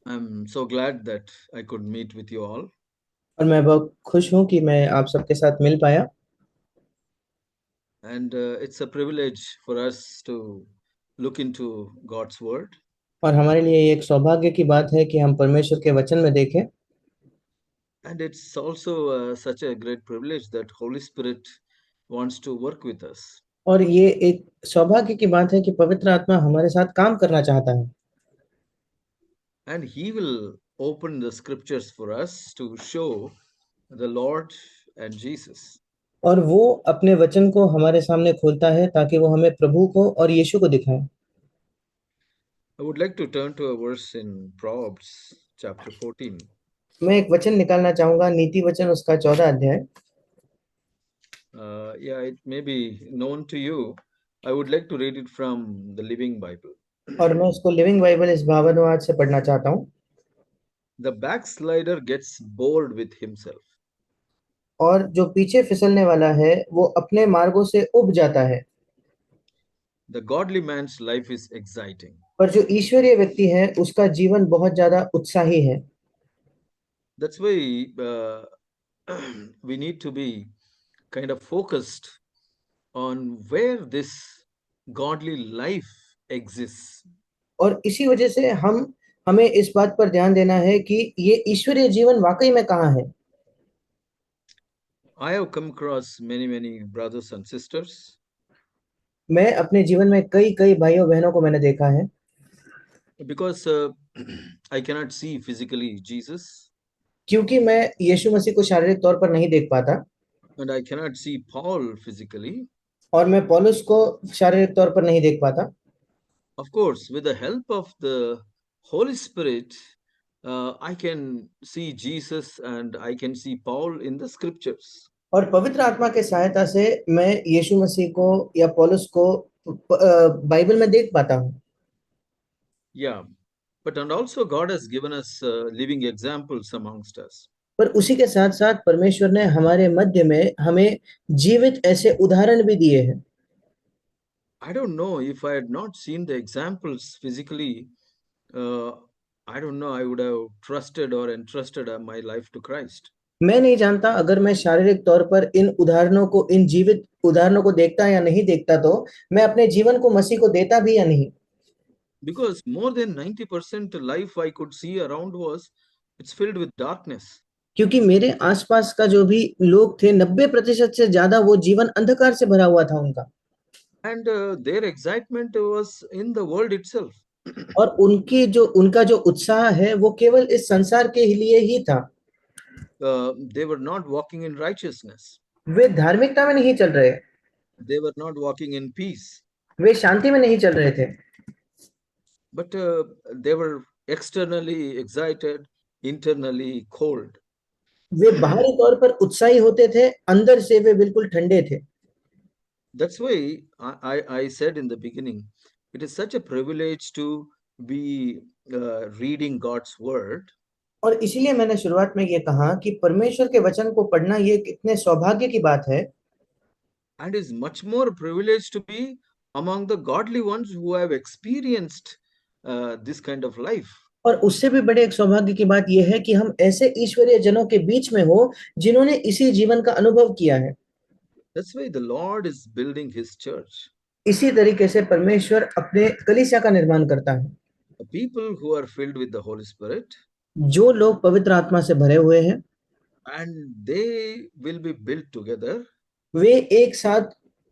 I'm so glad that I could meet with you all. और मैं बहुत खुश हूँ कि मैं आप सबके साथ मिल पाया। And it's a privilege for us to look into God's Word. और हमारे लिए ये एक सौभाग्य की बात है कि हम परमेश्वर के वचन में देखें। And it's also such a great privilege that Holy Spirit wants to work with us. और ये एक सौभाग्य की बात है कि पवित्र आत्मा हमारे साथ काम करना चाहता है। And He will open the scriptures for us to show the Lord and Jesus. और वो अपने वचन को हमारे सामने खोलता है ताकि वो हमें प्रभु को और यीशु को दिखाए। I would like to turn to a verse in Proverbs chapter 14. मैं एक वचन निकालना चाहूंगा, नीति वचन उसका 14 अध्याय। Yeah, it may be known to you. I would like to read it from the Living Bible. और मैं उसको लिविंग बाइबल इस भावानुवाद से पढ़ना चाहता हूँ। The backslider gets bored with himself. और जो पीछे फिसलने वाला है वो अपने मार्गों से उब जाता है। The godly man's life is exciting. पर जो ईश्वरीय व्यक्ति है उसका जीवन बहुत ज्यादा उत्साही है। That's why we need to be kind of focused on where this godly life exists. और इसी वजह से हमें इस बात पर ध्यान देना है कि ये ईश्वरीय जीवन वाकई में कहाँ है। I have come across many brothers and sisters मैं अपने जीवन में कई कई भाइयों बहनों को मैंने देखा है। because I cannot see physically Jesus क्योंकि मैं यीशु मसीह को शारीरिक तौर पर नहीं देख पाता and I cannot see Paul physically. और मैं पौलुस को शारीरिक तौर पर नहीं देख पाता। Of course, with the help of the Holy Spirit, I can see Jesus and I can see Paul in the scriptures. और पवित्र आत्मा के सहायता से मैं यीशु मसीह को या पौलुस को बाइबल में देख पाता हूँ। Yeah, but and also God has given us living examples amongst us. पर उसी के साथ साथ परमेश्वर ने हमारे मध्य में हमें जीवित ऐसे उदाहरण भी दिए हैं। I don't know if I had not seen the examples physically, uh, I don't know, I would have trusted or entrusted my life to Christ. मैं नहीं जानता अगर मैं शारीरिक तौर पर इन जीवित उदाहरणों को देखता या नहीं देखता तो मैं अपने जीवन को मसीह को देता भी या नहीं। Because more than 90% life I could see around was it's filled with darkness. क्योंकि मेरे आसपास का जो भी लोग थे 90% से ज्यादा वो जीवन अंधकार से भरा हुआ था उनका। And their excitement was in the world itself. और उनका जो उत्साह है वो केवल इस संसार के लिए ही था। They were not walking in righteousness. वे धार्मिकता में नहीं चल रहे, They were not walking in peace. वे शांति में नहीं चल रहे थे। But they were externally excited, internally cold. वे बाहरी तौर पर उत्साही होते थे, अंदर से वे बिल्कुल ठंडे थे। That's why I said in the beginning, it is such a privilege to be reading God's word. और इसीलिए मैंने शुरुआत में ये कहा कि परमेश्वर के वचन को पढ़ना ये कितने सौभाग्य की बात है। And is much more privileged to be among the godly ones who have experienced this kind of life. और उससे भी बड़े एक सौभाग्य की बात यह है कि हम ऐसे ईश्वरीय जनों के बीच में हो जिन्होंने इसी जीवन का अनुभव किया है। That's why the Lord is building his church. इसी तरीके से परमेश्वर अपने कलीसिया का निर्माण करता है। The people who are filled with the Holy Spirit, जो लोग पवित्र आत्मा से भरे हुए हैं and they will be built together, वे एक साथ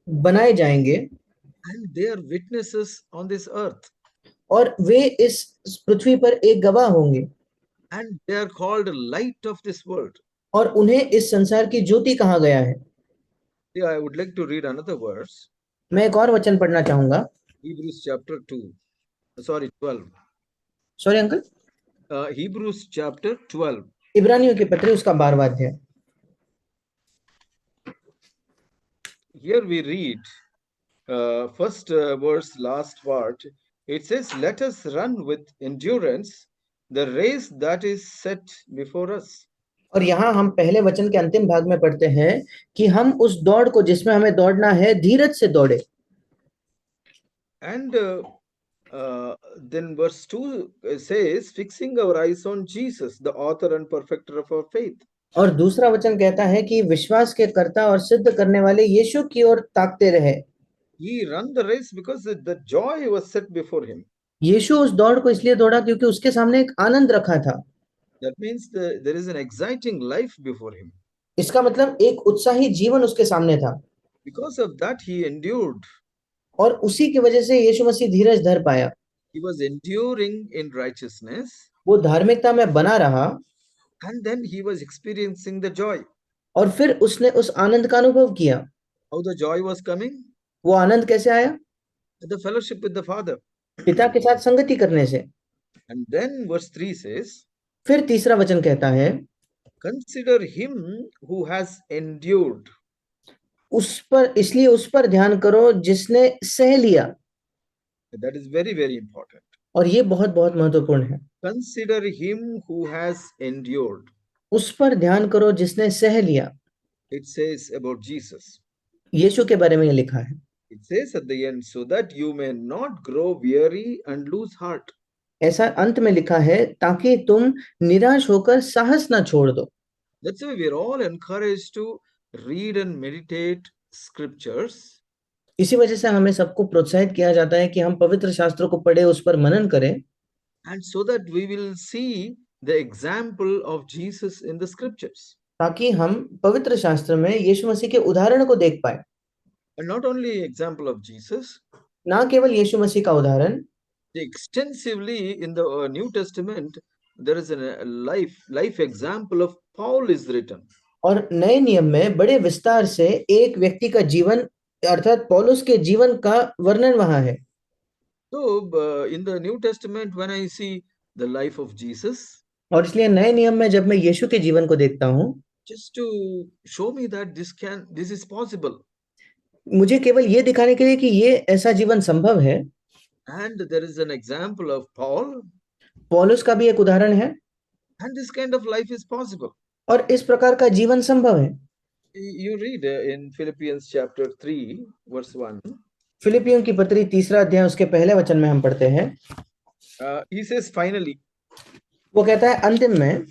बनाए जाएंगे and they are witnesses on this earth, और वे इस पृथ्वी पर एक गवाह होंगे and they are called light of this world. और उन्हें इस संसार की ज्योति कहा गया है। Yeah, I would like to read another verse, मैं एक और वचन पढ़ना चाहूंगा। Hebrews chapter 2, sorry, 12. Sorry uncle. Hebrews chapter 12. इब्रानियों के पत्र उसका 12वां अध्याय। Here we read first verse, last part. It says, let us run with endurance the race that is set before us. और यहाँ हम पहले वचन के अंतिम भाग में पढ़ते हैं कि हम उस दौड़ को जिसमें हमें दौड़ना है धीरज से दौड़े। And then verse 2 says, fixing our eyes on Jesus, the author and perfecter of our faith. और दूसरा वचन कहता है कि विश्वास के कर्ता और सिद्ध करने वाले यीशु की ओर ताकते रहे। He ran the race because the joy was set before him. यीशु उस दौड़ को इसलिए दौड़ा क्योंकि उसके सामने एक आनंद रखा था। That means there is an exciting life before him. इसका मतलब एक उत्साही जीवन उसके सामने था Because of that, he endured. और उसी की वजह से यीशु मसीह धीरज धर पाया। He was enduring in righteousness, वो धार्मिकता में बना रहा and then he was experiencing the joy. और फिर उसने उस आनंद का अनुभव किया। How the joy was coming? वो आनंद कैसे आया? The fellowship with the Father. पिता के साथ संगति करने से। And then verse 3 says, फिर तीसरा वचन कहता है, consider him who has endured. इसलिए उस पर ध्यान करो जिसने सह लिया। That is very, very important. और ये बहुत बहुत महत्वपूर्ण है। Consider him who has endured. उस पर ध्यान करो जिसने सह लिया। It says about Jesus. यीशु के बारे में ये लिखा है। It says at the end, so that you may not grow weary and lose heart. ऐसा अंत में लिखा है ताकि तुम निराश होकर साहस ना छोड़ दो। That's why we're all encouraged to read and meditate scriptures. इसी वजह से हमें सबको प्रोत्साहित किया जाता है कि हम पवित्र शास्त्रों को पढ़े, उस पर मनन करें, And so that we will see the example of Jesus in the scriptures. ताकि हम पवित्र शास्त्र में यीशु मसीह के उदाहरण को देख पाए। And not only example of Jesus, ना केवल यीशु मसीह का उदाहरण, extensively in the New Testament, there is a life example of Paul is written. और नए नियम में बड़े विस्तार से एक व्यक्ति का जीवन अर्थात पौलुस के जीवन का वर्णन वहां है। So in the New Testament, when I see the life of Jesus, और इसलिए नए नियम में जब मैं यीशु के जीवन को देखता हूँ, just to show me that this is possible, मुझे केवल ये दिखाने के लिए कि ये ऐसा जीवन संभव है। and there is an example of Paul, पौलुस का भी एक उदाहरण है and this kind of life is possible. और इस प्रकार का जीवन संभव है। You read in Philippians chapter 3 verse 1. फिलिपियों की पत्री 3 अध्याय उसके पहले वचन में हम पढ़ते हैं, he says finally. वो कहता है अंतिम में।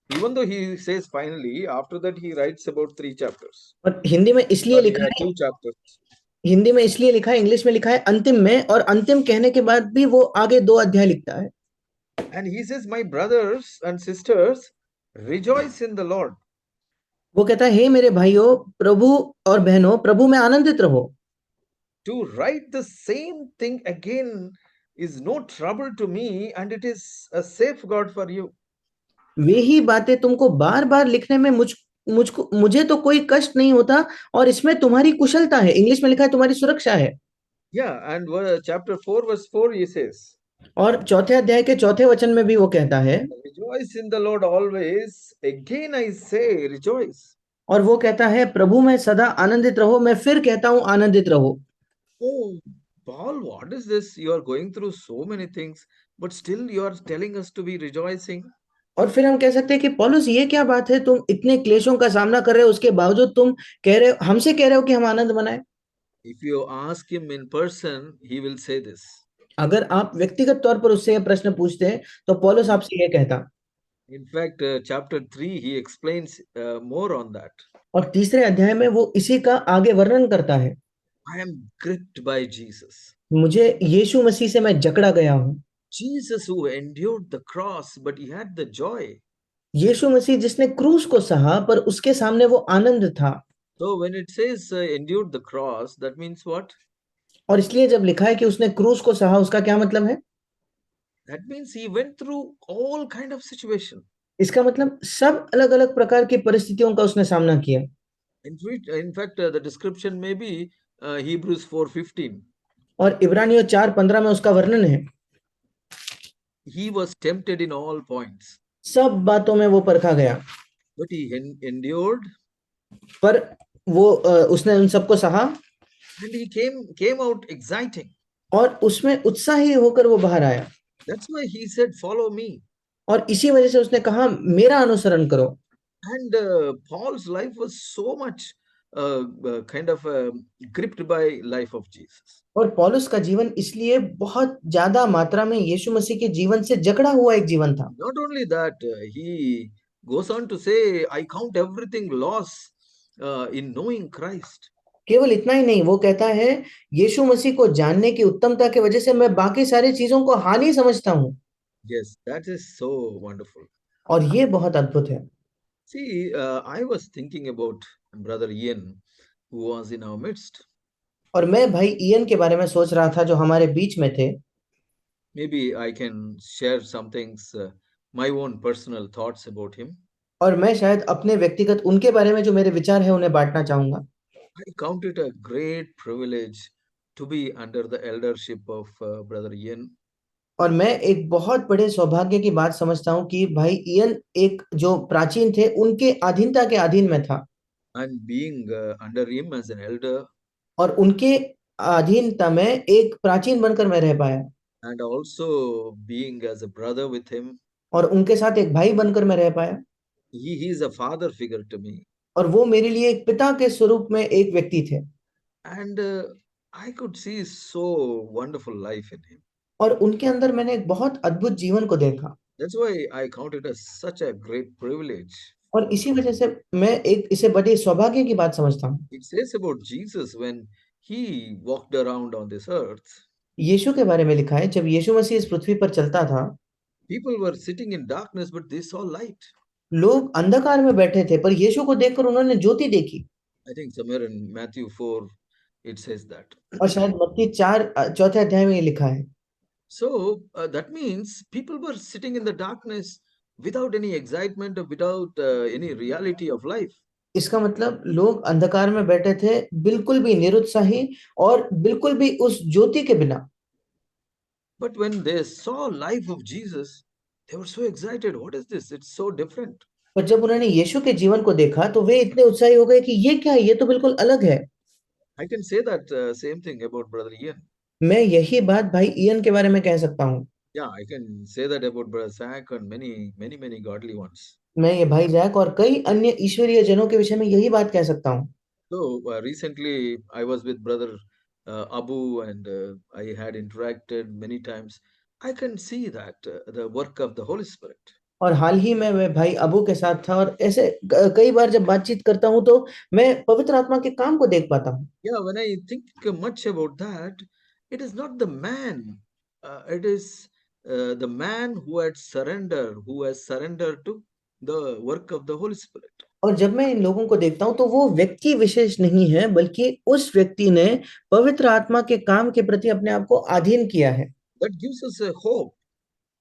Even though he says finally, after that he writes about 3 chapters. और हिंदी में इसलिए लिखा है, 2 chapters. हिंदी में इसलिए लिखा है, इंग्लिश में लिखा है अंतिम में, और अंतिम कहने के बाद भी वो आगे 2 अध्याय लिखता है। And he says, my brothers and sisters, rejoice in the Lord. वो कहता है, हे मेरे भाइयों प्रभु और बहनों, प्रभु में आनंदित रहो। To write the same thing again is no trouble to me, and it is a safeguard for you. वे ही बातें तुमको बार बार लिखने में मुझे तो कोई कष्ट नहीं होता, और इसमें तुम्हारी कुशलता है। इंग्लिश में लिखा है तुम्हारी सुरक्षा है। Yeah, and chapter 4 verse 4 he says, और चौथे अध्याय के चौथे वचन में भी वो कहता है, rejoice in the Lord always. Again I say, rejoice. और वो कहता है प्रभु में सदा आनंदित रहो। मैं फिर कहता हूं आनंदित रहो। Oh, Paul, what is this? You are going through so many things, but still you are telling us to be rejoicing. और फिर हम कह सकते हैं कि पौलुस ये क्या बात है, तुम इतने क्लेशों का सामना कर रहे हो, उसके बावजूद तुम कह रहे हो, हमसे कह रहे हो कि हम आनंद मनाएं। If you ask him in person, he will say this. अगर आप व्यक्तिगत तौर पर उससे यह प्रश्न पूछते हैं तो पौलुस आपसे ये कहता। In fact, chapter 3 he explains more on that. और तीसरे अध्याय में वो इसी का आगे वर्णन करता है। I am gripped by Jesus. मुझे यीशु मसीह से मैं जकड़ा गया हूं। Jesus who endured the cross, but he had the joy. यीशु मसीह जिसने क्रूस को सहा पर उसके सामने वो आनंद था। So when it says endured the cross, that means what? और इसलिए जब लिखा है कि उसने क्रूस को सहा, उसका क्या मतलब है? That means he went through all kind of situation. इसका मतलब सब अलग अलग प्रकार की परिस्थितियों का उसने सामना किया। In fact, the description may be Hebrews 4:15. और इब्रानियों 4:15 में उसका वर्णन है। He was tempted in all points. सब बातों में वो परखा गया, But he endured. पर वो उसने उन सबको सहा। And he came out exciting. और उसमें उत्साही होकर वो बाहर आया। That's why he said, follow me. और इसी वजह से उसने कहा मेरा अनुसरण करो। And Paul's life was so much kind of gripped by life of Jesus. और पौलुस का जीवन इसलिए बहुत ज्यादा मात्रा में यीशु मसीह के जीवन से जकड़ा हुआ एक जीवन था। Not only that, he goes on to say, I count everything loss in knowing Christ. केवल इतना ही नहीं, वो कहता है यीशु मसीह को जानने की उत्तमता की वजह से मैं बाकी सारी चीजों को हानि समझता हूँ। Yes, that is so wonderful. और ये बहुत अद्भुत है। See, I was thinking about Brother Ian, who was in our midst. और मैं भाई इयन के बारे में सोच रहा था जो हमारे बीच में थे। Maybe I can share some things, my own personal thoughts about him. और मैं शायद अपने व्यक्तिगत उनके बारे में जो मेरे विचार है उन्हें बांटना चाहूंगा। I count it a great privilege to be under the eldership of Brother Ian. और मैं एक बहुत बड़े सौभाग्य की बात समझता हूँ कि भाई इयन एक जो प्राचीन थे उनके अधीनता के अधीन में था। And being under him as an elder, और उनके अधीनता में एक प्राचीन बनकर मैं रह पाया। and also being as a brother with him, और उनके साथ एक भाई बनकर मैं रह पाया। he is a father figure to me. और वो मेरे लिए एक पिता के स्वरूप में एक व्यक्ति थे। And I could see so wonderful life in him. और उनके अंदर मैंने एक बहुत अद्भुत जीवन को देखा। That's why I count it as such a great privilege. और इसी वजह से मैं एक इसे बड़े सौभाग्य की बात समझता हूँ। It says about Jesus when he walked around on this earth, यीशु के बारे में लिखा है जब यीशु मसीह इस पृथ्वी पर चलता था, people were sitting in darkness, but they saw light. लोग अंधकार में बैठे थे पर यीशु को देखकर उन्होंने ज्योति देखी। I think somewhere in Matthew 4, it says that. और शायद मत्ती 4 चौथे अध्याय में ये लिखा है। So that means people were sitting in the darkness without any excitement or without any reality of life. इसका मतलब लोग अंधकार में बैठे थे, बिल्कुल भी निरुत्साही और बिल्कुल भी उस ज्योति के बिना। But when they saw life of Jesus, they were so excited. What is this? It's so different. पर जब उन्होंने यीशु के जीवन को देखा तो वे इतने उत्साही हो गए कि ये क्या है, ये तो बिल्कुल अलग है। I can say that same thing about Brother Ian. मैं यही बात भाई इयन के बारे में कह सकता हूँ। Yeah, I can say that about Brother Zach and many godly ones. मैं ये भाई जैक और कई अन्य ईश्वरीय जनों के विषय में यही बात कह सकता हूँ। So recently I was with Brother Abu and I had interacted many times. I can see that the work of the Holy Spirit. और हाल ही में मैं भाई अबू के साथ था और ऐसे कई बार जब बातचीत करता हूँ तो मैं पवित्र आत्मा के काम को देख पाता हूँ। Yeah, when I think much about that, it is not the man. It is the man who has surrendered to the work of the Holy Spirit. और जब मैं इन लोगों को देखता हूँ तो वो व्यक्ति विशेष नहीं है बल्कि उस व्यक्ति ने पवित्र आत्मा के काम के प्रति अपने आप को अधीन किया है। That gives us a hope.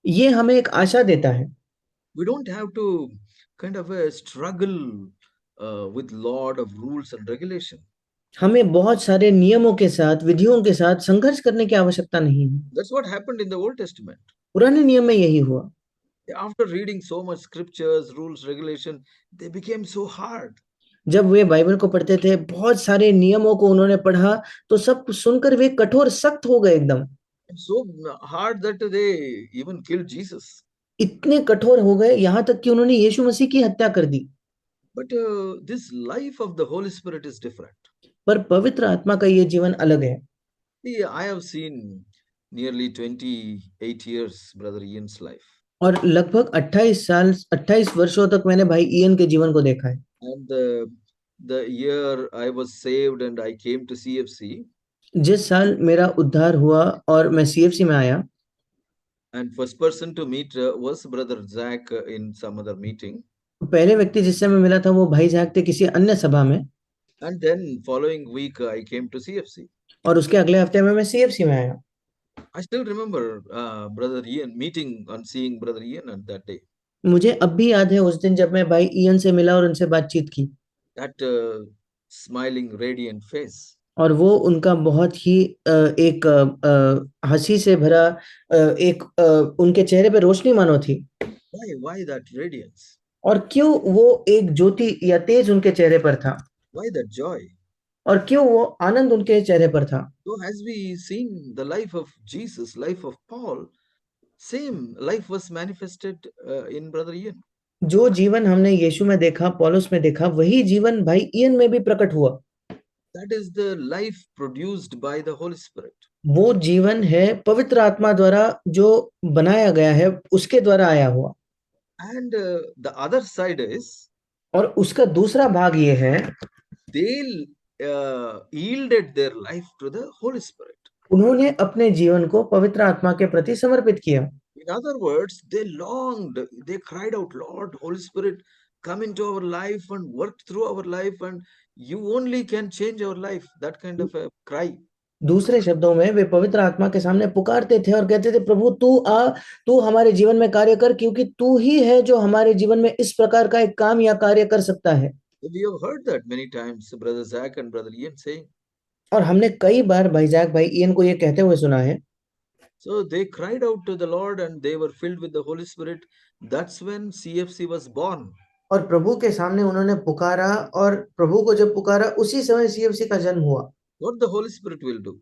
ये हमें एक आशा देता है। We don't have to kind of struggle with lot of rules and regulation. हमें बहुत सारे नियमों के साथ, विधियों के साथ संघर्ष करने की आवश्यकता नहीं है। That's what happened in the Old Testament. पुराने नियम में यही हुआ। After reading so much scriptures, rules, regulation, they became so hard. जब वे बाइबल को पढ़ते थे, बहुत सारे नियमों को उन्होंने पढ़ा तो सब कुछ सुनकर वे कठोर सख्त हो गए एकदम। So hard that they even killed Jesus. इतने कठोर हो गए यहाँ तक कि उन्होंने यीशु मसीह की हत्या कर दी। But this life of the Holy Spirit is different. पर पवित्र आत्मा का ये जीवन अलग है। See, I have seen nearly 28 years Brother Ian's life. और लगभग 28 वर्षों तक मैंने भाई इयन के जीवन को देखा है। And the year I was saved and I came to CFC. जिस साल मेरा उद्धार हुआ और मैं सीएफसी में आया, And first person to meet was Brother Zach in some other meeting. पहले व्यक्ति जिससे मैं मिला था वो भाई जैक थे किसी अन्य सभा में। And then following week I came to CFC. और उसके अगले हफ्ते में मैं सीएफसी में आया। I still remember Brother Ian meeting and seeing Brother Ian on that day. मुझे अब भी याद है उस दिन जब मैं भाई इयन से मिला और उनसे बातचीत की। That smiling, radiant face. और वो उनका बहुत ही एक हंसी से भरा एक उनके चेहरे पे रोशनी मानो थी। Why that radiance? और क्यों वो एक ज्योति या तेज उनके चेहरे पर था? Why that joy? और क्यों वो आनंद उनके चेहरे पर था? So as we seen the life of Jesus, life of Paul, same life was manifested in Brother Ian. जो जीवन हमने यीशु में देखा, पौलुस में देखा, वही जीवन भाई इयन में भी प्रकट हुआ। That is the life produced by the Holy Spirit. वो जीवन है पवित्र आत्मा द्वारा जो बनाया गया है, उसके द्वारा आया हुआ। And the other side is और उसका दूसरा भाग ये है, they yielded their life to the Holy Spirit. उन्होंने अपने जीवन को पवित्र आत्मा के प्रति समर्पित किया। In other words, they longed, they cried out, Lord, Holy Spirit, come into our life and work through our life, and you only can change our life. That kind of a cry. दूसरे शब्दों में वे पवित्र आत्मा के सामने पुकारते थे और कहते थे, प्रभु तू आ, तू हमारे जीवन में कार्य कर, क्योंकि तू ही है जो हमारे जीवन में इस प्रकार का एक काम या कार्य कर सकता है। We have heard that many times, Brother Zach and Brother Ian saying. और हमने कई बार भाई जैक भाई इयन को ये कहते हुए सुना है। So they cried out to the Lord and they were filled with the Holy Spirit. That's when CFC was born. और प्रभु के सामने उन्होंने पुकारा, और प्रभु को जब पुकारा उसी समय सीएफसी का जन्म हुआ। What the Holy Spirit will do?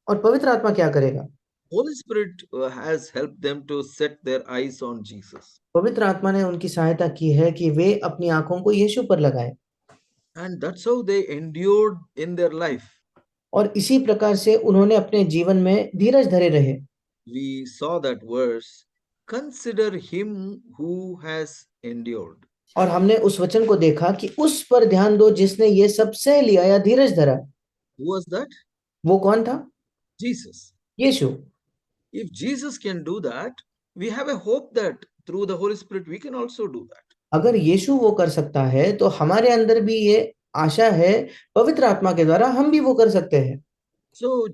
और पवित्र आत्मा क्या करेगा? Holy Spirit has helped them to set their eyes on Jesus. पवित्र आत्मा ने उनकी सहायता की है कि वे अपनी आंखों को यीशु पर लगाएं। And that's how they endured in their life. और इसी प्रकार से उन्होंने अपने जीवन में धीरज धरे रहे। We saw that verse, consider him who has endured. और हमने उस वचन को देखा कि उस पर ध्यान दो जिसने ये सब सह लिया या धीरज धरा। Who was that? वो कौन था? Jesus. Yeshu. If Jesus can do that, we have a hope that through the Holy Spirit we can also do that. अगर यीशु वो कर सकता है तो हमारे अंदर भी ये आशा है, पवित्र आत्मा के द्वारा हम भी वो कर सकते हैं। So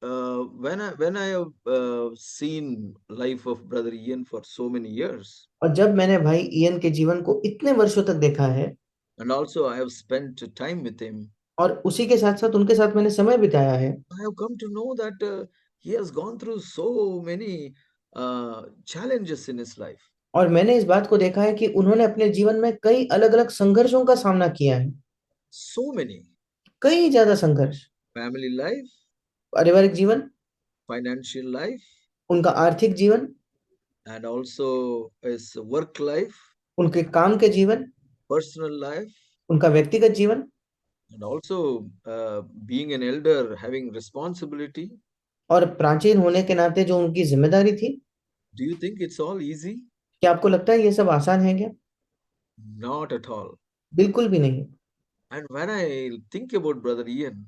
when I have seen life of Brother Ian for so many years, और जब मैंने भाई इयन के जीवन को इतने वर्षों तक देखा है, and also I have spent time with him, और उसी के साथ साथ उनके साथ मैंने समय बिताया है, I have come to know that he has gone through so many challenges in his life. और मैंने इस बात को देखा है कि उन्होंने अपने जीवन में कई अलग-अलग संघर्षों का सामना किया है। So many. कई ज्यादा संघर्ष। Family life, पारिवारिक जीवन, financial life, उनका आर्थिक जीवन, and also his work life, उनके काम के जीवन, personal life, उनका व्यक्तिगत जीवन, and also being an elder, having responsibility. और प्राचीन होने के नाते जो उनकी जिम्मेदारी थी। Do you think it's all easy? क्या आपको लगता है ये सब आसान है क्या? Not at all. बिल्कुल भी नहीं। And when I think about Brother Ian,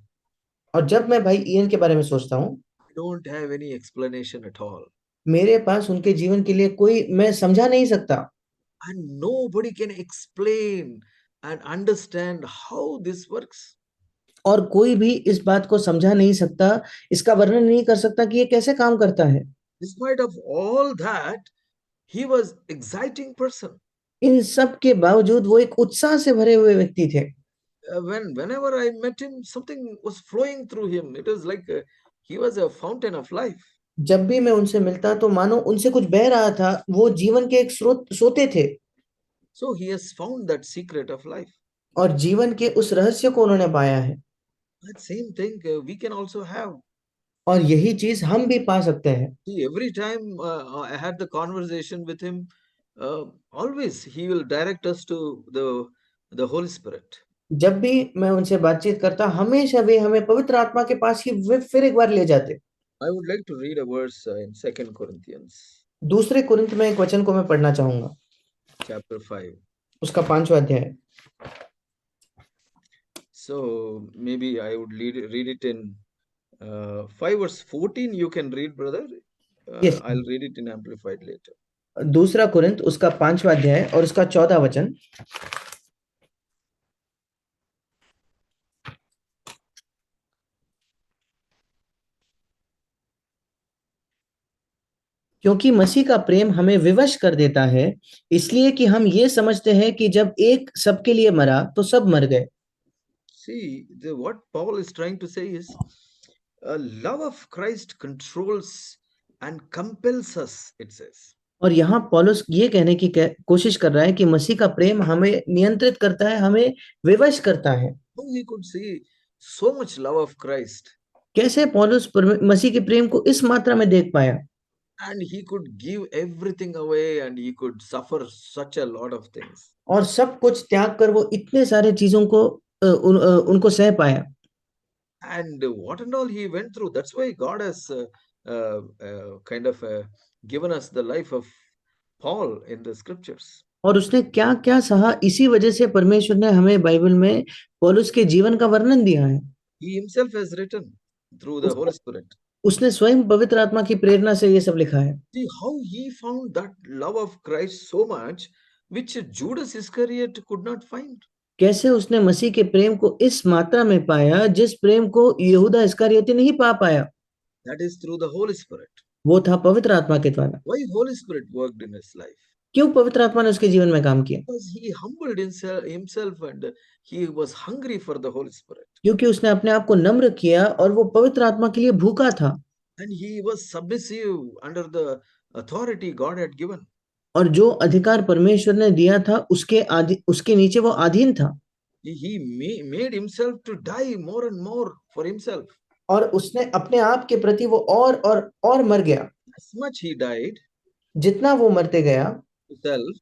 और जब मैं भाई इयन के बारे में सोचता हूँ, I don't have any explanation at all. मेरे पास उनके जीवन के लिए कोई, मैं समझा नहीं सकता। And nobody can explain and understand how this works. और कोई भी इस बात को समझा नहीं सकता, इसका वर्णन नहीं कर सकता कि ये कैसे काम करता है। Despite of all that, he was exciting person. इन सब के बावजूद वो एक उत्साह से भरे हुए व्यक्ति थे। Whenever I met him, something was flowing through him. It was like he was a fountain of life. जब भी मैं उनसे मिलता तो मानो उनसे कुछ बह रहा था, वो जीवन के एक स्रोत सोते थे। So he has found that secret of life. और जीवन के उस रहस्य को उन्होंने पाया है। That same thing we can also have. और यही चीज हम भी पा सकते हैं। See, every time I had the conversation with him, always he will direct us to the Holy Spirit. जब भी मैं उनसे बातचीत करता, हमेशा वे हमें पवित्र आत्मा के पास ही वे फिर एक बार ले जाते। I would like to read a verse in 2 Corinthians दूसरे कुरिन्थ में एक वचन को मैं पढ़ना चाहूंगा, chapter 5. उसका 5वां अध्याय। So maybe I would read it in 5 verse 14. You can read, brother. Yes, I'll read it in amplified later. दूसरा कुरिन्थ उसका 5वां अध्याय और उसका 14वां वचन। क्योंकि मसीह का प्रेम हमें विवश कर देता है, इसलिए कि हम ये समझते हैं कि जब एक सबके लिए मरा तो सब मर गए। See, what Paul is trying to say is, love of Christ controls and compels us, it says. और यहाँ पौलुस ये कहने की कोशिश कर रहा है कि मसीह का प्रेम हमें नियंत्रित करता है, हमें विवश करता है। How he could see so much love of Christ कैसे पौलुस मसीह के प्रेम को इस मात्रा में देख पाया? And he could give everything away and he could suffer such a lot of things. और सब कुछ त्याग कर वो इतने सारे चीजों को उनको सह पाया। And what and all he went through. That's why God has kind of given us the life of Paul in the scriptures. और उसने क्या क्या सहा, इसी वजह से परमेश्वर ने हमें बाइबल में पौलुस के जीवन का वर्णन दिया है। He himself has written through the उसने Holy Spirit. उसने स्वयं पवित्र आत्मा की प्रेरणा से ये सब लिखा है। See how he found that love of Christ so much, which Judas Iscariot could not find. कैसे उसने मसीह के प्रेम को इस मात्रा में पाया जिस प्रेम को यहूदा इस्करियोती नहीं पा पाया। That is through the Holy Spirit. वो था पवित्र आत्मा के द्वारा। Why Holy Spirit worked in his life? क्यों पवित्र आत्मा ने उसके जीवन में काम किया? Because he humbled himself and he was hungry for the Holy Spirit. क्योंकि उसने अपने आप को नम्र किया और वो पवित्र आत्मा के लिए भूखा था। And he was submissive under the authority God had given. और जो अधिकार परमेश्वर ने दिया था उसके नीचे वो अधीन था। He made himself to die more and more for himself. और उसने अपने आप के प्रति वो और मर गया। As much he died जितना वो मरते गया to self,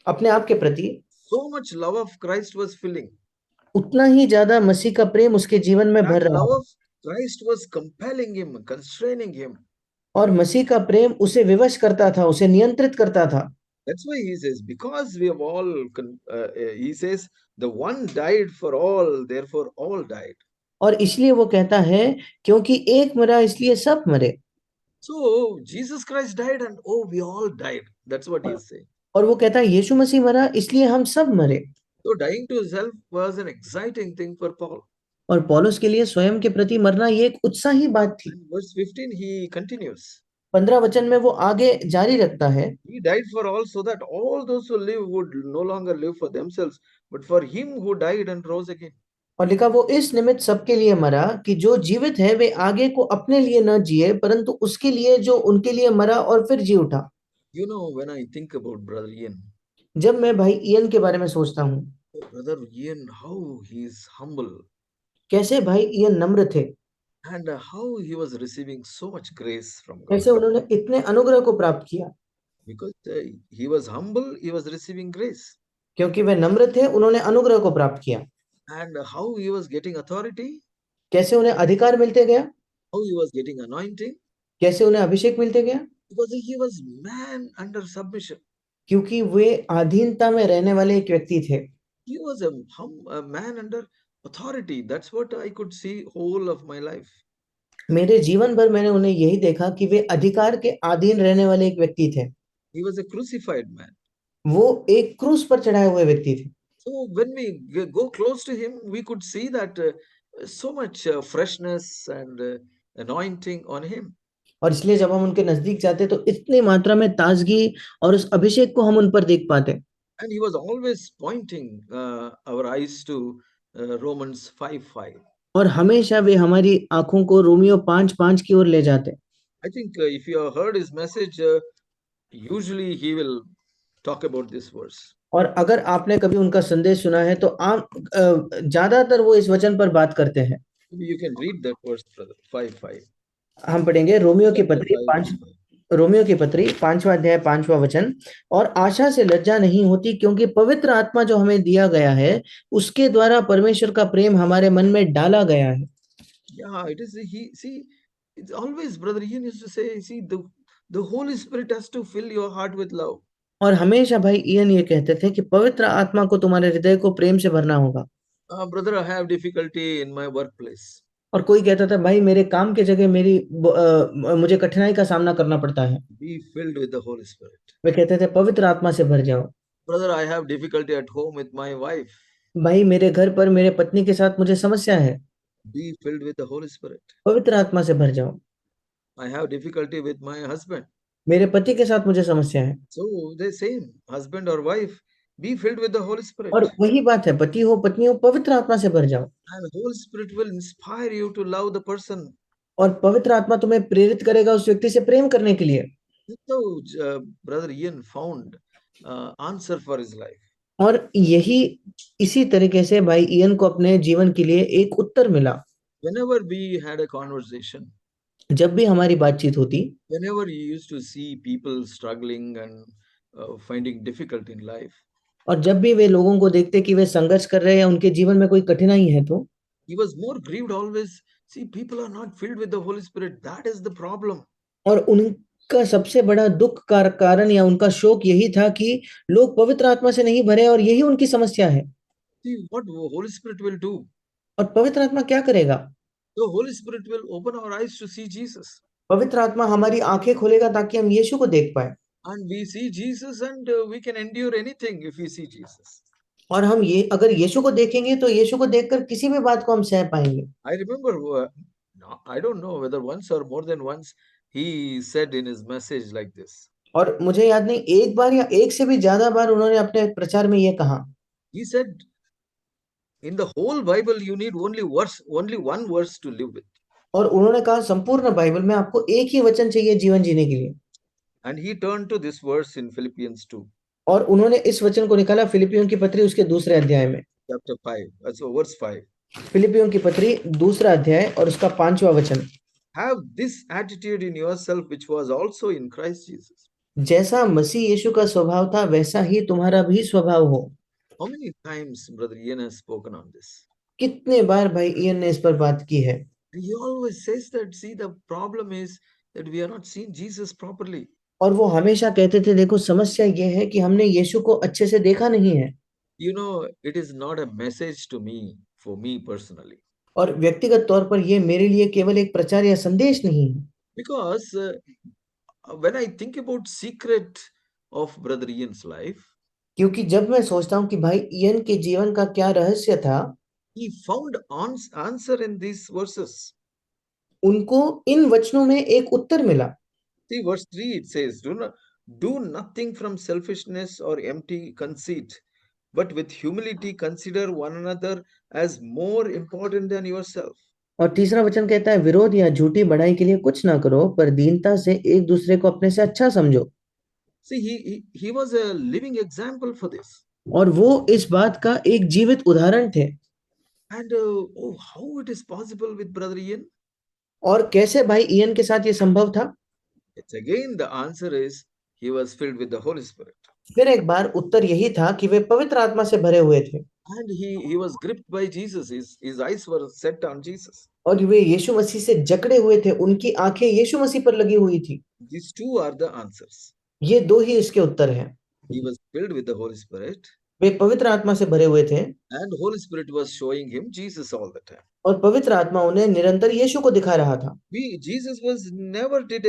अपने आप के प्रति, so much love of Christ was filling. उतना ही ज्यादा मसीह का प्रेम उसके जीवन में That भर रहा love था। of Christ was compelling him, constraining him. और मसीह का प्रेम उसे विवश करता था, उसे नियंत्रित करता था। That's why he says, because we have all, he says, the one died for all, therefore all died. और इसलिए वो कहता है क्योंकि एक मरा इसलिए सब मरे। So Jesus Christ died and oh, we all died. That's what he is saying. और वो कहता है यीशु मसीह मरा इसलिए हम सब मरे। So dying to self was an exciting thing for Paul. और पौलुस के लिए स्वयं के प्रति मरना ये एक उत्साही बात थी। And verse 15, he continues. 15 वचन में वो आगे जारी रखता है। He died for all so that all those who live would no longer live for themselves, but for him who died and rose again. और लिखा वो इस निमित्त सबके लिए मरा कि जो जीवित है वे आगे को अपने लिए न जिए परंतु उसके लिए जो उनके लिए मरा और फिर जी उठा। You know, when I think about Brother Ian, जब मैं भाई इयन के बारे में सोचता हूँ, Brother Ian, how he is humble कैसे भाई इयन नम्र थे, and how he was receiving so much grace from God. कैसे उन्होंने इतने अनुग्रह को प्राप्त किया। Because he was humble, he was receiving grace. क्योंकि वे नम्र थे, उन्होंने अनुग्रह को प्राप्त किया। And how he was getting authority, कैसे उन्हें अधिकार मिलते गया, how he was getting anointing, कैसे उन्हें अभिषेक मिलते गया, because he was man under submission. क्योंकि वे अधीनता में रहने वाले एक व्यक्ति थे। He was a man under authority. That's what I could see whole of my life. मेरे जीवन भर मैंने उन्हें यही देखा कि वे अधिकार के अधीन रहने वाले एक व्यक्ति थे। He was a crucified man. वो एक क्रूस पर चढ़ाए हुए व्यक्ति थे। So when we go close to him, we could see that so much freshness and anointing on him. और इसलिए जब हम उनके नजदीक जाते तो इतनी मात्रा में ताजगी और उस अभिषेक को हम उन पर देख पाते। And he was always pointing our eyes to Romans 5:5. और हमेशा वे हमारी आंखों को रोमियो 5:5 की ओर ले जाते। I think if you have heard his message, usually he will talk about this verse. और अगर आपने कभी उनका संदेश सुना है तो आप ज्यादातर वो इस वचन पर बात करते हैं। You can read that verse, brother. 5:5. हम पढ़ेंगे रोमियो की Chapter पत्री 5, 5 verse 5. रोमियो की पत्री 5वां अध्याय 5वां वचन। और आशा से लज्जा नहीं होती क्योंकि पवित्र आत्मा जो हमें दिया गया है उसके द्वारा परमेश्वर का प्रेम हमारे मन में डाला गया है। Yeah, it is. It's always, brother Ian used to say, see, the Holy Spirit has to fill your heart with love. और हमेशा भाई इयन ये कहते थे कि पवित्र आत्मा को तुम्हारे हृदय को प्रेम से भरना होगा। Brother, I have difficulty in my workplace. और कोई कहता था भाई मेरे काम के जगह मुझे कठिनाई का सामना करना पड़ता है। Be filled with the Holy Spirit. वे कहते थे पवित्र आत्मा से भर जाओ। Brother, I have difficulty at home with my wife. भाई मेरे घर पर मेरे पत्नी के साथ मुझे समस्या है। Be filled with the Holy Spirit. पवित्र आत्मा से भर जाओ। I have difficulty with my husband. मेरे पति के साथ मुझे समस्या है। So the same, husband or wife, be filled with the Holy Spirit. और वही बात है, पति हो पत्नी हो पवित्र आत्मा से भर जाओ। And the Holy Spirit will inspire you to love the person. और पवित्र आत्मा तुम्हें प्रेरित करेगा उस व्यक्ति से प्रेम करने के लिए। So brother Ian found answer for his life. और यही इसी तरीके से भाई इयन को अपने जीवन के लिए एक उत्तर मिला। Whenever we had a conversation, जब भी हमारी बातचीत होती, whenever you used to see people struggling and finding difficult in life, और जब भी वे लोगों को देखते कि वे संघर्ष कर रहे हैं या उनके जीवन में कोई कठिनाई है, तो he was more grieved always. See, people are not filled with the Holy Spirit. That is the problem. और उनका सबसे बड़ा दुख का कारण या उनका शोक यही था कि लोग पवित्र आत्मा से नहीं भरे, और यही उनकी समस्या है। See, what Holy Spirit will do? और पवित्र आत्मा क्या करेगा? The Holy Spirit will open our eyes to see Jesus. पवित्र आत्मा हमारी आंखें खोलेगा ताकि हम यीशु को देख पाए, And we see Jesus and we can endure anything if we see Jesus. और हम ये अगर यीशु को देखेंगे तो यीशु को देखकर किसी भी बात को हम सह पाएंगे। I remember, no, I don't know whether once or more than once, he said in his message like this. और मुझे याद नहीं, एक बार या एक से भी ज्यादा बार उन्होंने अपने प्रचार में ये कहा। He said, in the whole Bible, you need only one verse to live with. और उन्होंने कहा संपूर्ण बाइबल में आपको एक ही वचन चाहिए जीवन जीने के लिए। And he turned to this verse in Philippians 2, और उन्होंने इस वचन को निकाला फिलिपियों की पत्री उसके दूसरे अध्याय में। chapter 5, so verse 5. फिलिपियों की पत्री दूसरा अध्याय और उसका 5वां वचन। Have this attitude in yourself, which was also in Christ Jesus. जैसा मसीह यीशु का स्वभाव था वैसा ही तुम्हारा भी स्वभाव हो। How many times Brother Ian has spoken on this? कितने बार भाई इयन ने इस पर बात की है। And he always says that, see, the problem is that we are not seeing Jesus properly. और वो हमेशा कहते थे, देखो समस्या ये है कि हमने यीशु को अच्छे से देखा नहीं है। You know, it is not a message to me, for me personally. और व्यक्तिगत तौर पर ये मेरे लिए केवल एक प्रचार या संदेश नहीं है। Because when I think about secret of Brother Ian's life, क्योंकि जब मैं सोचता हूँ कि भाई इयन के जीवन का क्या रहस्य था, he found answer in these verses. उनको इन वचनों में एक उत्तर मिला। See, verse 3, it says, do nothing from selfishness or empty conceit, but with humility consider one another as more important than yourself. और तीसरा वचन कहता है, विरोध या झूठी बढ़ाई के लिए कुछ ना करो, पर दीनता से एक दूसरे को अपने से अच्छा समझो। See, he was a living example for this. और वो इस बात का एक जीवित उदाहरण थे। And oh, how it is possible with Brother Ian? और कैसे भाई इयन के साथ ये संभव था? It's again the answer is he was filled with the Holy Spirit. फिर एक बार उत्तर यही था कि वे पवित्र आत्मा से भरे हुए थे। And he was gripped by Jesus. His eyes were set on Jesus. और वे यीशु मसीह से जकड़े हुए थे, उनकी आंखें यीशु मसीह पर लगी हुई थी। These two are the answers. ये दो ही इसके उत्तर हैं। He was filled with the Holy Spirit, वे पवित्र आत्मा से भरे हुए थे, and the Holy Spirit was showing him Jesus all the time. और पवित्र आत्मा उन्हें निरंतर यीशु को दिखा रहा था। Jesus never did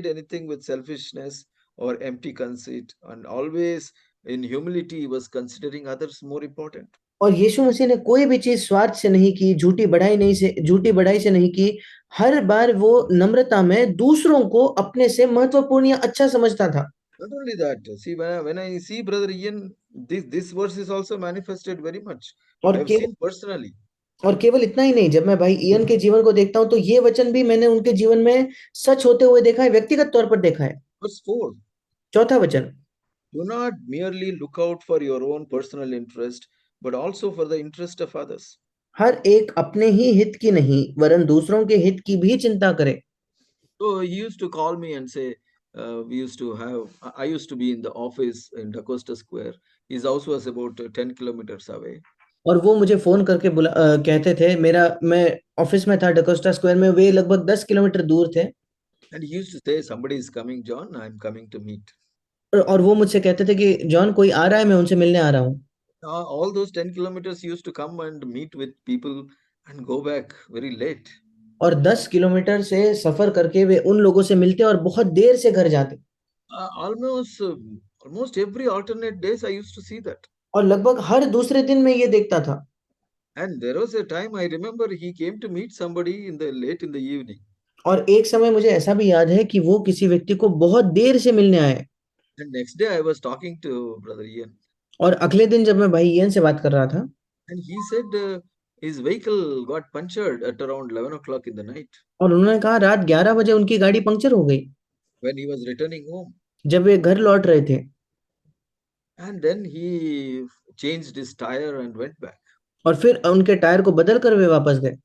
anything with selfishness or empty conceit, and always in humility he was considering others more important. और यीशु मसीह ने कोई भी चीज स्वार्थ से नहीं की, झूठी बढ़ाई से नहीं की। हर बार वो नम्रता में दूसरों को अपने से महत्वपूर्ण या अच्छा समझता था। Not only that, see, when I see Brother Ian, this verse is also manifested very much. I और have केवल seen personally. और केवल इतना ही नहीं, जब मैं भाई इयन के जीवन को देखता हूं तो ये वचन भी मैंने उनके जीवन में सच होते हुए देखा है, व्यक्तिगत तौर पर देखा है। Verse 4. चौथा वचन, Do not merely look out for your own personal interest, but also for the interest of others. हर एक अपने ही हित की नहीं वरन दूसरों के हित की भी चिंता करे। So he used to call me and say, I used to be in the office in Da Costa Square. His house was about 10 kilometers away. और वो मुझे फोन करके कहते थे, मैं ऑफिस में था डकोस्टा स्क्वायर में, वे लगभग 10 किलोमीटर दूर थे। And he used to say, somebody is coming, John, I'm coming to meet. और वो मुझसे कहते थे कि जॉन कोई आ रहा है, मैं उनसे मिलने आ रहा हूँ। All those 10 kilometers he used to come and meet with people and go back very late. और 10 किलोमीटर से सफर करके वे उन लोगों से मिलते और बहुत देर से घर जाते। Almost every alternate days I used to see that. और लगभग हर दूसरे दिन मैं ये देखता था। And there was a time I remember he came to meet somebody late in the evening. और एक समय मुझे ऐसा भी याद है कि वो किसी व्यक्ति को बहुत देर से मिलने आए। And next day I was talking to Brother Ian. और अगले दिन जब मैं भाई इयन से बात कर रहा था, And he said his vehicle got punctured at around 11 o'clock in the night और उन्होंने कहा रात 11 बजे उनकी गाड़ी पंक्चर हो गई when he was returning home. जब वे घर लौट रहे थे। And then he changed his tire and went back. और फिर उनके टायर को बदल कर वे वापस गए।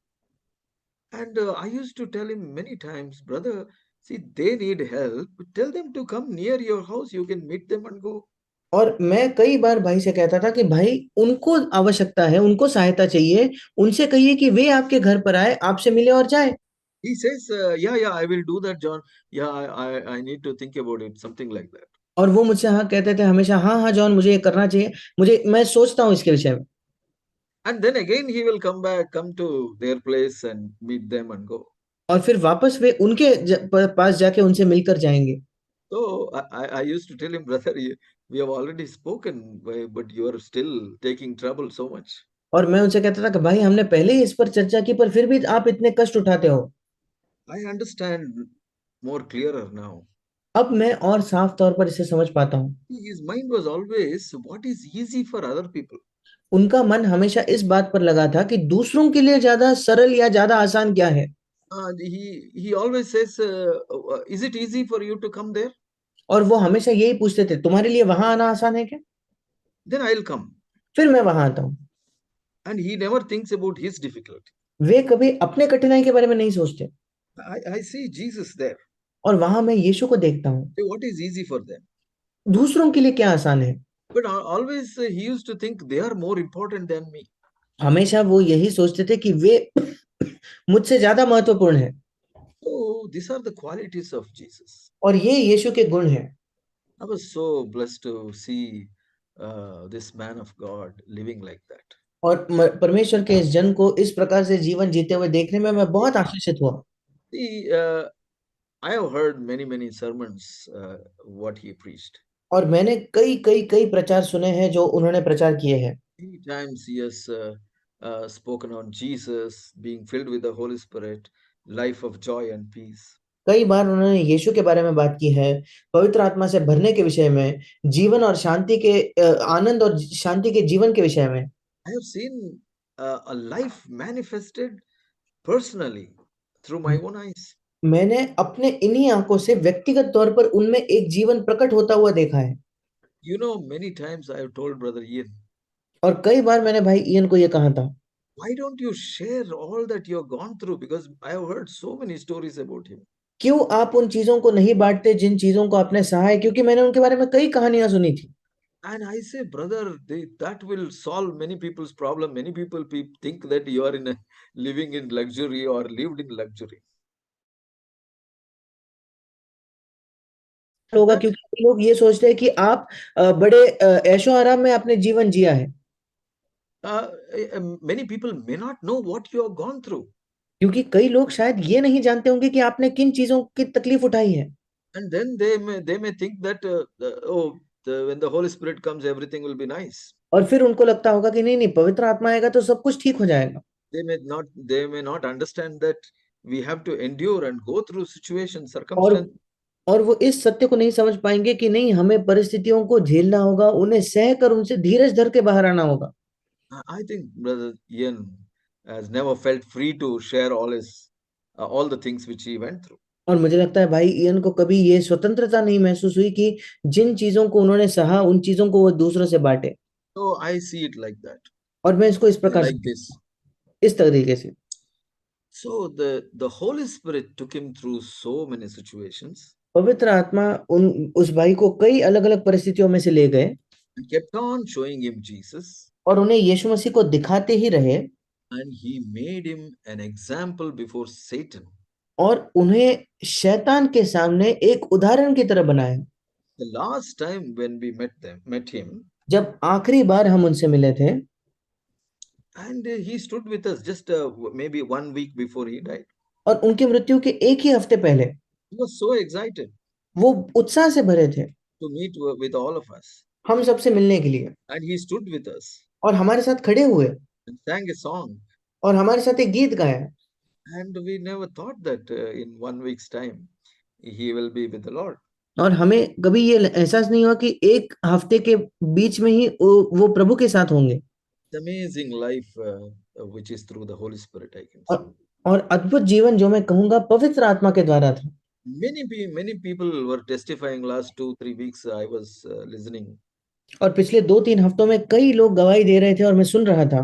And I used to tell him many times, brother, see, they need help, tell them to come near your house, you can meet them and go. और मैं कई बार भाई से कहता था कि भाई उनको आवश्यकता है, उनको सहायता चाहिए, उनसे कहिए कि वे आपके घर पर आए, आपसे मिले और जाए। He says, yeah, yeah, I will do that, John. Yeah, I need to think about it, something like that. और वो मुझसे हाँ कहते थे हमेशा, हाँ हाँ जॉन मुझे ये करना चाहिए, मैं सोचता हूँ इसके विषय में। And then again, he will come back, come to their place and meet them and go. और फिर वापस वे उनके पास जाके उनसे मिलकर जाएंगे। So I used to tell him, brother, we have already spoken, but you are still taking trouble so much. और मैं उनसे कहता था कि भाई हमने पहले ही इस पर चर्चा की, पर फिर भी आप इतने कष्ट उठाते हो। I understand more clearer now. अब मैं और साफ तौर पर इसे समझ पाता हूँ। His mind was always what is easy for other people. उनका मन हमेशा इस बात पर लगा था कि दूसरों के लिए ज्यादा सरल या ज्यादा आसान क्या है। He always says, is it easy for you to come there? और वो हमेशा यही पूछते थे, तुम्हारे लिए वहां आना आसान है क्या? Then I'll come. फिर मैं वहां आता हूँ। And he never thinks about his difficulty. वे कभी अपने कठिनाई के बारे में नहीं सोचते। I see Jesus there. और वहां मैं यीशु को देखता हूँ। What is easy for them? दूसरों के लिए क्या आसान है? But always he used to think they are more important than me. हमेशा वो यही सोचते थे कि वे मुझसे ज्यादा महत्वपूर्ण है। So these are the qualities of Jesus. और ये यीशु के गुण हैं। I was so blessed to see this man of God living like that. और परमेश्वर के इस जन को इस प्रकार से जीवन जीते हुए देखने में मैं बहुत आशीषित हुआ। See, I have heard many sermons what he preached. और मैंने कई कई कई प्रचार सुने हैं जो उन्होंने प्रचार किए हैं। Many times he has spoken on Jesus being filled with the Holy Spirit, life of joy and peace. कई बार उन्होंने यीशु के बारे में बात की है, पवित्र आत्मा से भरने के विषय में, जीवन और शांति के आनंद और शांति के जीवन के विषय में। I have seen a life manifested personally through my own eyes. मैंने अपने इन्हीं आंखों से व्यक्तिगत तौर पर उनमें एक जीवन प्रकट होता हुआ देखा है। You know, many times I have told Brother Ian, और कई बार मैंने भाई इयन को ये कहा था, why don't you share all that you have gone through? Because I have heard so many stories about him. क्यों आप उन चीजों को नहीं बांटते जिन चीजों को आपने सहा है? क्योंकि मैंने उनके बारे में कई कहानियां सुनी थी। And I say, brother, that will solve many people's problem. Many people think that you are living in luxury or lived in luxury. होगा That क्योंकि लोग ये सोचते हैं कि आप बड़े ऐशो आराम में आपने जीवन जिया है। many people may not know what you have gone through. क्योंकि कई लोग शायद ये नहीं जानते होंगे कि आपने किन चीजों की तकलीफ उठाई है। And then they may think that when the Holy Spirit comes, everything will be nice. और फिर उनको लगता होगा कि नहीं नहीं पवित्र आत्मा आएगा तो सब कुछ ठीक हो जाएगा। They may not understand that we have to endure and go through situations, और circumstances. और वो इस सत्य को नहीं समझ पाएंगे कि नहीं हमें परिस्थितियों को झेलना होगा, उन्हें सह कर उनसे धीरज धर के बाहर आना होगा। I think Brother Ian has never felt free to share all the things which he went through. और मुझे लगता है भाई इयन को कभी ये स्वतंत्रता नहीं महसूस हुई कि जिन चीजों को उन्होंने सहा उन चीजों को वो दूसरों से बांटे। So I see it like that, और मैं इसको इस प्रकार like से, this. इस तरीके से। So the Holy Spirit took him through so many situations पवित्र आत्मा उस भाई को कई अलग अलग परिस्थितियों में से ले गए and kept on showing him Jesus, और उन्हें यीशु मसीह को दिखाते ही रहे and he made him an example before Satan. और उन्हें शैतान के सामने एक उदाहरण की तरह बनाया। The last time when we met him, जब आखिरी बार हम उनसे मिले थे and he stood with us just maybe 1 week before he died. और उनकी मृत्यु के एक ही हफ्ते पहले He was so excited वो उत्साह से भरे थे to meet with all of us, हम सबसे मिलने के लिए, and he stood with us और हमारे साथ खड़े हुए and sang a song. और हमारे साथ एक गीत गाया। And we never thought that in 1 week's time he will be with the Lord. और हमें कभी ये एहसास नहीं हुआ कि एक हफ्ते के बीच में ही वो प्रभु के साथ होंगे। The amazing life which is through the Holy Spirit, I can say. और अद्भुत जीवन जो मैं कहूंगा पवित्र आत्मा के द्वारा था। Many people were testifying last 2-3 weeks. I was listening. और पिछले 2-3 हफ्तों में कई लोग गवाही दे रहे थे और मैं सुन रहा था।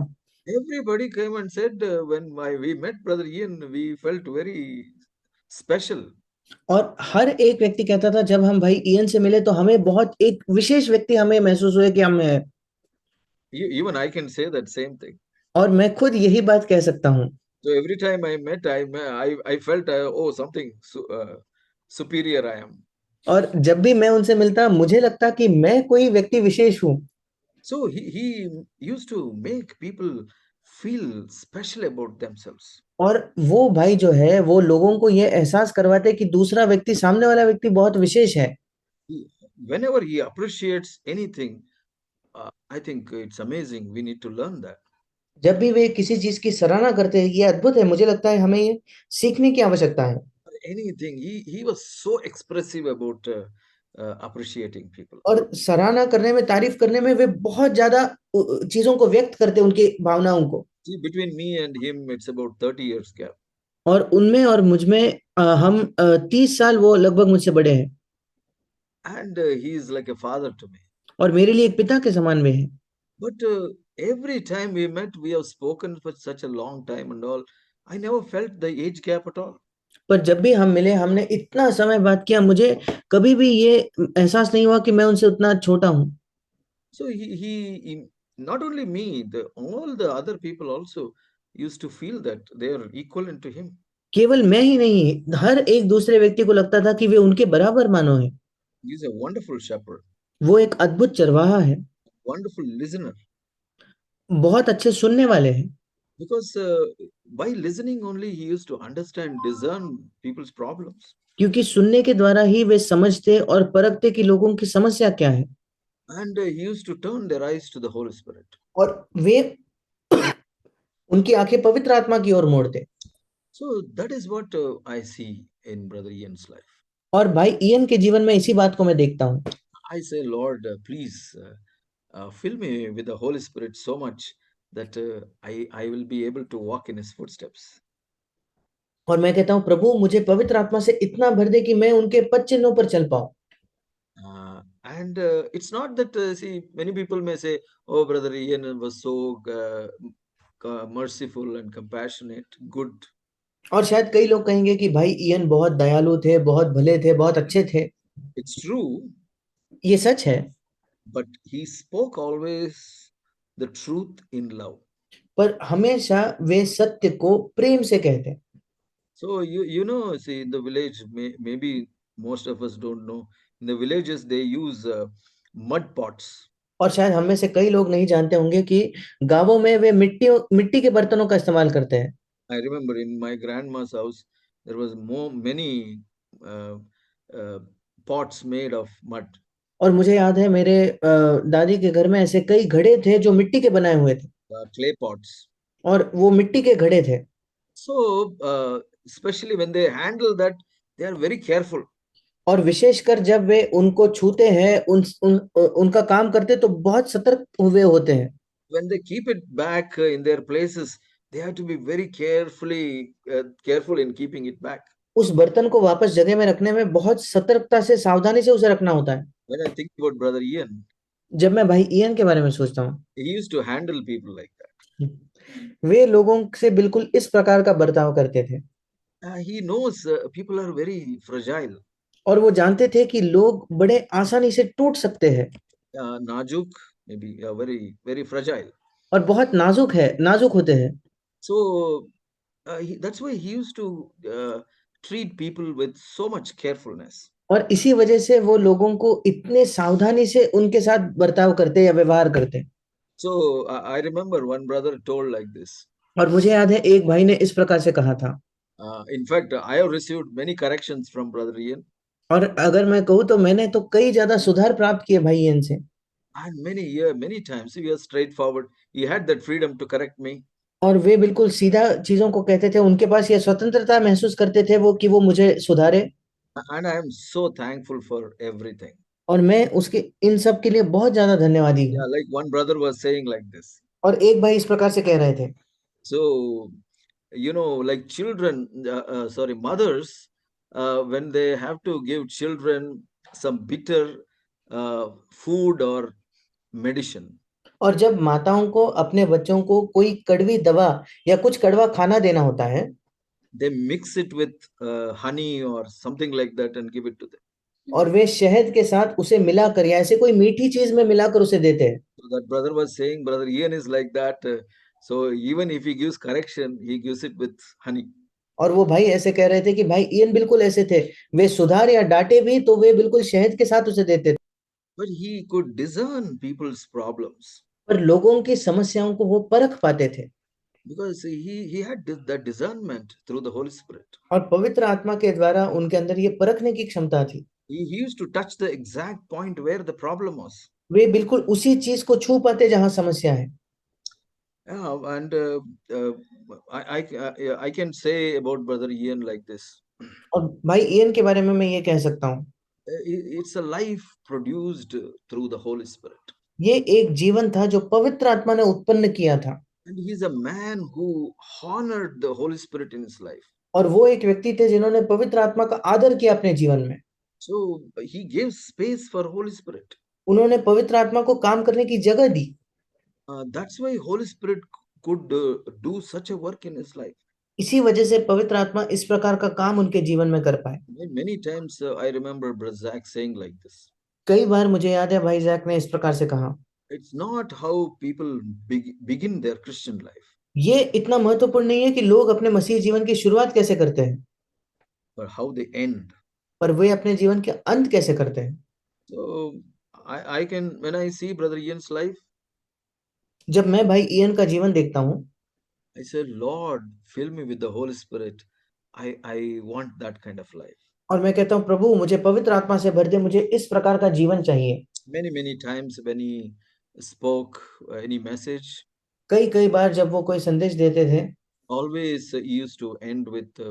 Everybody came and said, we met Brother Ian, we felt very special. और हर एक व्यक्ति कहता था जब हम भाई इयन से मिले तो हमें बहुत एक विशेष व्यक्ति हमें महसूस हुए कि हम हैं। Even I can say that same thing. और मैं खुद यही बात कह सकता हूँ। So every time I met, I felt, oh, something superior I am. और जब भी मैं उनसे मिलता मुझे लगता कि मैं कोई व्यक्ति विशेष हूँ। So he used to make people feel special about themselves. और वो भाई जो है वो लोगों को ये एहसास करवाते कि दूसरा व्यक्ति सामने वाला व्यक्ति बहुत विशेष है। Whenever he appreciates anything, I think it's amazing. We need to learn that. जब भी वे किसी चीज की सराहना करते हैं ये अद्भुत है, मुझे लगता है हमें ये सीखने की आवश्यकता है। Anything. He was so expressive about appreciating people. और सराहना करने में तारीफ करने में वे बहुत ज्यादा चीजों को व्यक्त करते उनकी भावनाओं को। See, between me and him, it's about 30 years gap. और उनमें और मुझ में हम 30 साल, वो लगभग मुझसे बड़े हैं। And he is like a father to me. और मेरे लिए एक पिता के समान वे हैं। But every time we met, we have spoken for such a long time and all. I never felt the age gap at all. पर जब भी हम मिले हमने इतना समय बात किया, मुझे कभी भी ये एहसास नहीं हुआ कि मैं उनसे उतना छोटा हूँ। So not only me, all the other people also used to feel that they are equivalent to him. केवल मैं ही नहीं, हर एक दूसरे व्यक्ति को लगता था कि वे उनके बराबर मानो है। He's a wonderful shepherd, वो एक अद्भुत चरवाहा है, wonderful listener. बहुत अच्छे सुनने वाले हैं। Because by listening only, he used to understand, discern people's problems. क्योंकि सुनने के द्वारा ही वे समझते और परखते कि लोगों की समस्या क्या है। And he used to turn their eyes to the Holy Spirit. और वे उनकी आंखें पवित्र आत्मा की ओर मोड़ते। So that is what I see in Brother Ian's life. और भाई इयन के जीवन में इसी बात को मैं देखता हूँ। I say, Lord, please fill me with the Holy Spirit so much that I will be able to walk in his footsteps. और मैं कहता हूँ प्रभु मुझे पवित्र आत्मा से इतना भर दे कि मैं उनके पद चिन्हों पर चल पाऊं। And it's not that, see, many people may say, oh, Brother Ian was so merciful and compassionate, good. और शायद कई लोग कहेंगे कि भाई इयन बहुत दयालु थे, बहुत भले थे, बहुत अच्छे थे। It's true, ये सच है। but he spoke always the truth in love. पर हमेशा वे सत्य को प्रेम से कहते हैं। So see, in the village, maybe most of us don't know. In the villages, they use mud pots. और शायद हम में से कई लोग नहीं जानते होंगे कि गांवों में वे मिट्टी मिट्टी के बर्तनों का इस्तेमाल करते हैं। I remember in my grandma's house, there was many uh, uh, pots made of mud. और मुझे याद है मेरे दादी के घर में ऐसे कई घड़े थे जो मिट्टी के बनाए हुए थे। Clay pots. और वो मिट्टी के घड़े थे। So, especially when they handle that, they are very careful. और विशेषकर जब वे उनको छूते हैं, उनका काम करते तो बहुत सतर्क हुए होते हैं। When they keep it back in their places, they have to be very careful in keeping it back. उस बर्तन को वापस जगह में रखने में बहुत सतर्कता से, सावधानी से उसे रखना होता है। When I think about Brother Ian, जब मैं भाई इयन के बारे में सोचता हूँ, he used to handle people like that. वे लोगों से बिल्कुल इस प्रकार का बर्ताव करते थे। He knows people are very fragile. और वो जानते थे कि लोग बड़े आसानी से टूट सकते हैं। Najuk, maybe very, very fragile. और बहुत नाजुक होते हैं। So that's why he used to treat people with so much carefulness. और इसी वजह से वो लोगों को इतने सावधानी से उनके साथ बर्ताव करते या व्यवहार करते। So I remember one brother told like this. और मुझे याद है एक भाई ने इस प्रकार से कहा था। In fact, I have received many corrections from Brother Ian. और अगर मैं कहूँ तो मैंने तो कई ज्यादा सुधार प्राप्त किए भाई इयन से। And many times he was straightforward. He had that freedom to correct me. और वे बिल्कुल सीधा चीजों को कहते थे, उनके पास ये स्वतंत्रता महसूस करते थे वो कि वो मुझे सुधारे। And I am so thankful for everything. और मैं उसके इन सब के लिए बहुत ज्यादा धन्यवादी हूँ। Yeah, like one brother was saying like this. और एक भाई इस प्रकार से कह रहे थे। So, like children, mothers, when they have to give children some bitter food or medicine. और जब माताओं को अपने बच्चों को कोई कड़वी दवा या कुछ कड़वा खाना देना होता है, they mix it with honey or something like that and give it to them. और वे शहद के साथ उसे मिलाकर या ऐसे कोई मीठी चीज में मिलाकर उसे देते हैं। So that brother was saying, Brother Ian is like that. So even if he gives correction, he gives it with honey. और वो भाई ऐसे कह रहे थे कि भाई इयन बिल्कुल ऐसे थे, वे सुधार या डांटे भी तो वे बिल्कुल शहद के साथ उसे देते थे। But he could discern people's problems पर लोगों की समस्याओं को वो परख पाते थे, because he had that discernment through the Holy Spirit. और पवित्र आत्मा के द्वारा उनके अंदर ये परखने की क्षमता थी। He used to touch the exact point where the problem was. वे बिल्कुल उसी चीज को छू पाते जहां समस्या है। Yeah, and uh, I can say about Brother Ian like this. और भाई इयन के बारे में मैं ये कह सकता हूँ, It's a life produced through the Holy Spirit. ये एक जीवन था जो पवित्र आत्मा ने उत्पन्न किया था, And he's a man who honored the Holy Spirit in his life. और वो एक व्यक्ति थे जिन्होंने पवित्र आत्मा का आदर किया अपने जीवन में। So he gave space for Holy Spirit. उन्होंने पवित्र आत्मा को काम करने की जगह दी। That's why Holy Spirit could do such a work in his life. इसी वजह से पवित्र आत्मा इस प्रकार का काम उनके जीवन में कर पाए। Many times I remember Brother Zach saying like this. कई बार मुझे याद है भाई जैक ने इस प्रकार से कहा, It's not how people begin their Christian life, ये इतना महत्वपूर्ण नहीं है कि लोग अपने मसीह जीवन की शुरुआत कैसे करते हैं, but how they end. पर वे अपने जीवन के अंत कैसे करते हैं। So I can, when I see Brother Ian's life, जब मैं भाई इयन का जीवन देखता हूँ, I said, Lord, fill me with the Holy Spirit. I want that kind of life. और मैं कहता हूँ प्रभु मुझे पवित्र आत्मा से भर दे, मुझे इस प्रकार का जीवन चाहिए। Many times when he spoke any message, कई कई बार जब वो कोई संदेश देते थे, always he used to end with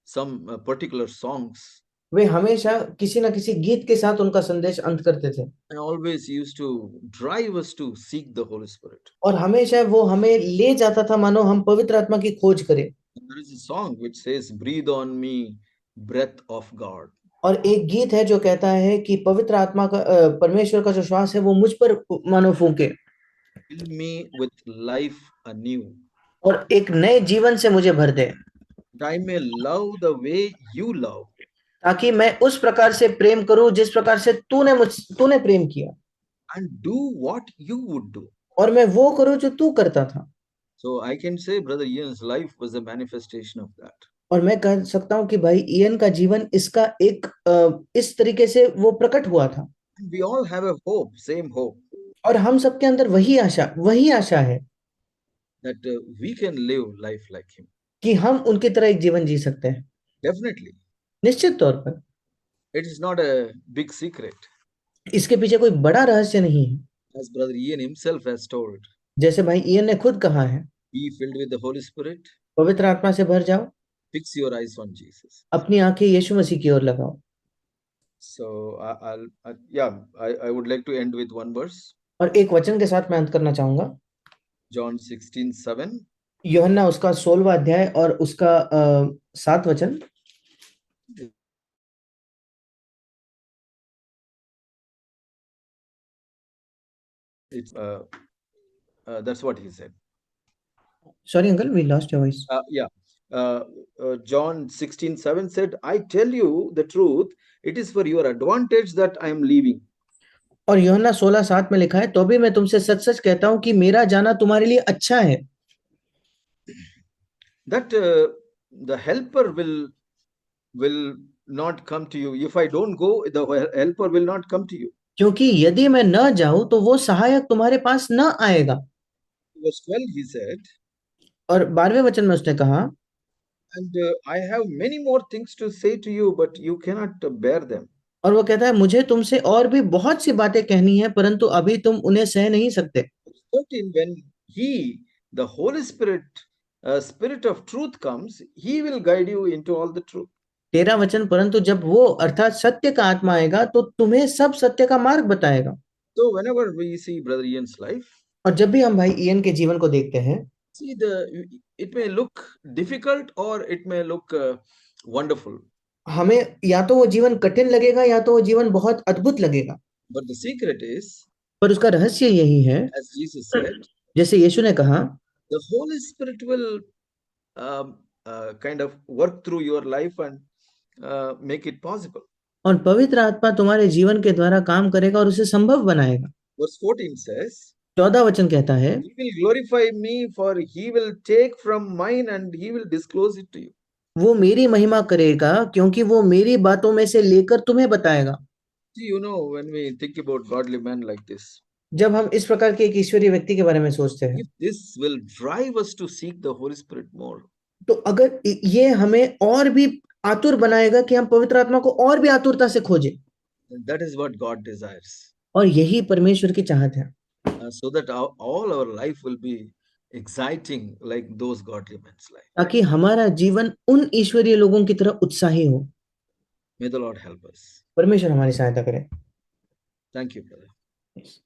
some particular songs. वे हमेशा किसी न किसी गीत के साथ उनका संदेश अंत करते थे, And always he used to drive us to seek the Holy Spirit. और हमेशा वो हमें ले जाता था मानो हम पवित्र आत्मा की खोज करें। And there is a song which says, breathe on me, breath of God. और एक गीत है जो कहता है कि पवित्र आत्मा का परमेश्वर का जो श्वास है वो मुझ पर मानो फूंके, Fill me with life anew. और एक नए जीवन से मुझे भर दे, That I may love the way you love. ताकि मैं उस प्रकार से प्रेम करूं जिस प्रकार से तूने प्रेम किया, And do what you would do. और मैं वो करूं जो तू करता था। So I can say Brother Ian's life was a manifestation of that. और मैं कह सकता हूं कि भाई इयन का जीवन इसका एक इस तरीके से वो प्रकट हुआ था। And we all have a hope, same hope, और हम सबके अंदर वही आशा है that we can live life like him. कि हम उनकी तरह एक जीवन जी सकते हैं। Definitely. निश्चित तौर पर It is not a big secret, इसके पीछे कोई बड़ा रहस्य नहीं है। as Brother Ian himself has told. जैसे भाई इयन ने खुद कहा है, Be filled with the Holy Spirit. पवित्र आत्मा से भर जाओ, Fix your eyes on Jesus. अपनी आंखें यीशु मसीह की ओर लगाओ। So I would like to end with one verse. और एक वचन के साथ मैं अंत करना चाहूंगा, John 16:7. यूहन्ना उसका 16वां अध्याय और उसका 7 वचन। It's that's what he said. Sorry uncle, we lost your voice. John 16:7 said, I tell you the truth, it is for your advantage that I am leaving. और यूहन्ना 16:7 में लिखा है, तो भी मैं तुमसे सच सच कहता हूं कि मेरा जाना तुम्हारे लिए अच्छा है। That the helper will not come to you. If I don't go, the helper will not come to you. क्योंकि यदि मैं न जाऊं तो वो सहायक तुम्हारे पास न आएगा। Verse 12 he said, और 12वें वचन में उसने कहा, and I have many more things to say to you, but you cannot bear them. और वो कहता है मुझे तुमसे और भी बहुत सी बातें कहनी है, परंतु अभी तुम उन्हें सह नहीं सकते। 13, when he, the Holy Spirit, Spirit of truth comes, he will guide you into all the truth. 13 वचन, परंतु जब वो अर्थात सत्य का आत्मा आएगा तो तुम्हें सब सत्य का मार्ग बताएगा। So whenever we see Brother Ian's life, और जब भी हम भाई इयन के जीवन को देखते हैं, see it may look difficult or it may look wonderful. हमें या तो वो जीवन कठिन लगेगा या तो वो जीवन बहुत अद्भुत लगेगा। But the secret is पर उसका रहस्य यही है, as Jesus said, जैसे यीशु ने कहा, the Holy Spirit will kind of work through your life and make it possible. और पवित्र आत्मा तुम्हारे जीवन के द्वारा काम करेगा और उसे संभव बनाएगा। Verse 14 says, 14 वचन कहता है, He will glorify me, for he will take from mine and he will disclose it to you. वो मेरी महिमा करेगा क्योंकि वो मेरी बातों में से लेकर तुम्हें बताएगा। See, you know, when we think about godly men like this, जब हम इस प्रकार के एक ईश्वरीय व्यक्ति के बारे में सोचते हैं, if this will drive us to seek the Holy Spirit more, तो अगर ये हमें और भी आतुर बनाएगा कि हम पवित्र आत्मा को और भी आतुरता से खोजें, then that is what God desires. और यही परमेश्वर की चाहत है, So that all our life will be exciting like those godly men's life. ताकि हमारा जीवन उन ईश्वरीय लोगों की तरह उत्साही हो। May the Lord help us. परमेश्वर हमारी सहायता करे। Thank you, brother. Yes.